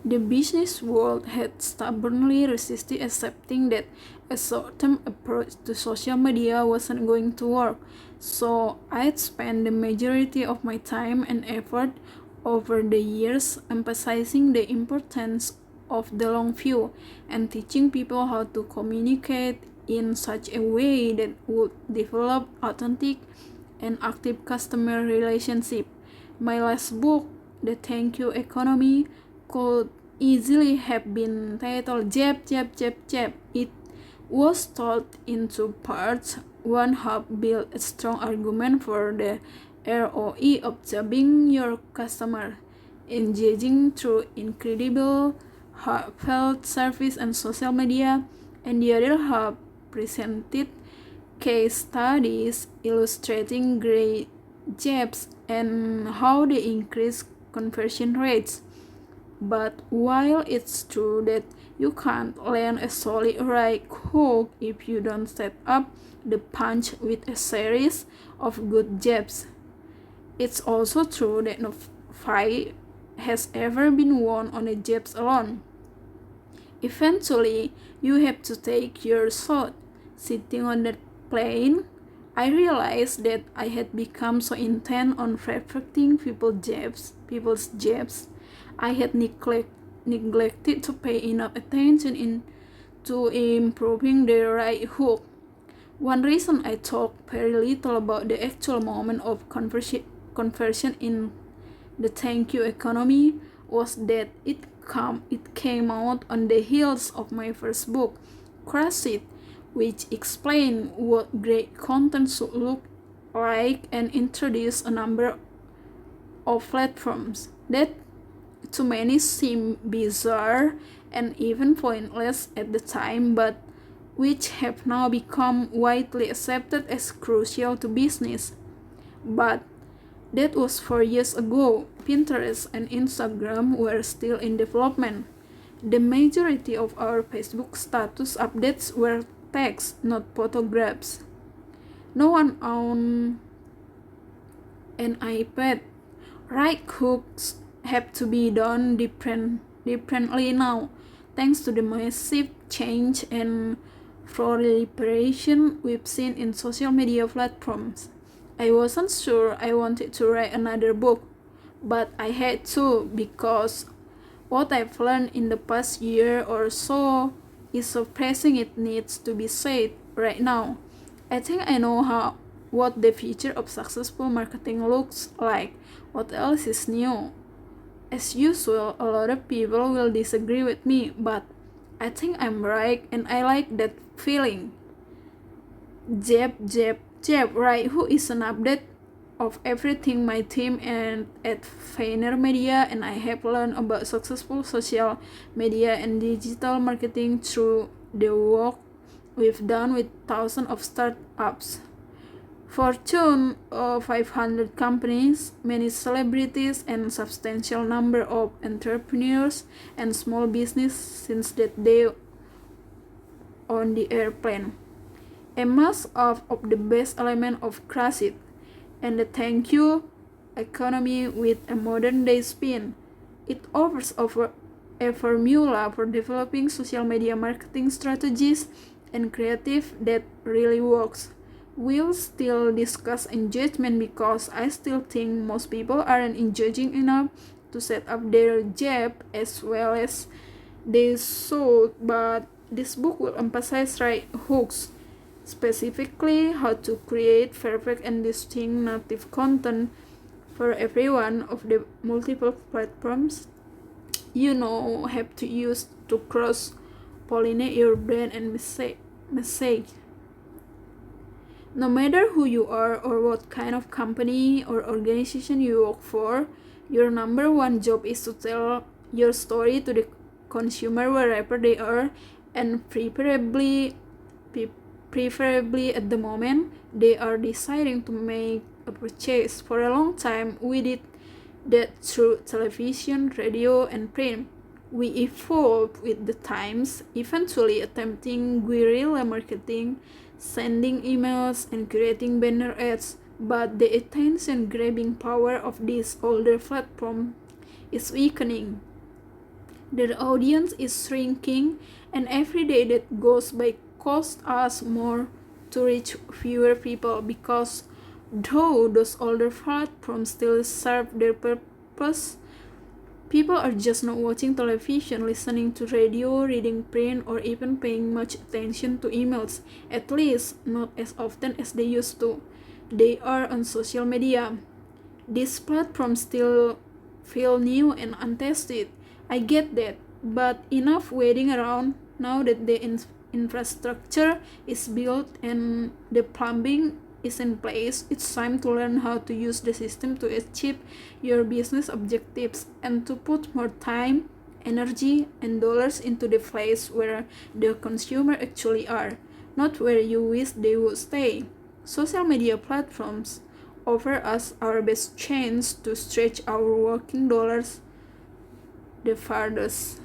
The business world had stubbornly resisted accepting that a short-term approach to social media wasn't going to work, so I'd spent the majority of my time and effort over the years emphasizing the importance of the long view and teaching people how to communicate in such a way that would develop authentic and active customer relationship. My last book, The Thank You Economy, could easily have been titled Jab, Jab, Jab, Jab. It was told into parts. One half built a strong argument for the ROE of jabbing your customer, engaging through incredible heartfelt service and social media, and the other half presented case studies illustrating great jabs and how they increase conversion rates. But while it's true that you can't land a solid right hook if you don't set up the punch with a series of good jabs, it's also true that no fight has ever been won on the jabs alone. Eventually, you have to take your shot. Sitting on that plane, I realized that I had become so intent on perfecting people's jabs. I had neglected to pay enough attention to improving the right hook. One reason I talk very little about the actual moment of conversion in the thank you economy was that it came out on the heels of my first book, Crush It, which explained what great content should look like and introduced a number of platforms that to many seem bizarre and even pointless at the time, but which have now become widely accepted as crucial to business. But that was 4 years ago. Pinterest and Instagram were still in development. The majority of our Facebook status updates were text, not photographs. No one owned an iPad. Right hooks have to be done differently now, thanks to the massive change and proliferation we've seen in social media platforms. I wasn't sure I wanted to write another book, but I had to because what I've learned in the past year or so is so pressing it needs to be said right now. I think I know what the future of successful marketing looks like. What else is new? As usual, a lot of people will disagree with me, but I think I'm right and I like that feeling. Jab, jab, jab, right? Who is an update of everything my team and at Vaynermedia and I have learned about successful social media and digital marketing through the work we've done with thousands of startups. Fortune 500 companies, many celebrities, and substantial number of entrepreneurs and small business since that day on the airplane. A mass of the best element of Crush It and the thank you economy with a modern day spin. It offers a formula for developing social media marketing strategies and creative that really works. We'll still discuss engagement because I still think most people aren't engaging enough to set up their jab as well as they should, but this book will emphasize right hooks, specifically how to create perfect and distinct native content for every one of the multiple platforms have to use to cross pollinate your brand and message. No matter who you are or what kind of company or organization you work for, your number one job is to tell your story to the consumer wherever they are, and preferably at the moment they are deciding to make a purchase. For a long time, we did that through television, radio, and print. We evolved with the times, eventually attempting guerrilla marketing, sending emails, and creating banner ads, but the attention-grabbing power of this older platform is weakening. Their audience is shrinking, and every day that goes by costs us more to reach fewer people because though those older platforms still serve their purpose, people are just not watching television, listening to radio, reading print, or even paying much attention to emails, at least not as often as they used to. They are on social media. These platforms still feel new and untested. I get that, but enough waiting around now that the infrastructure is built and the plumbing is in place. It's time to learn how to use the system to achieve your business objectives and to put more time, energy, and dollars into the place where the consumer actually are, not where you wish they would stay. Social media platforms offer us our best chance to stretch our working dollars the farthest.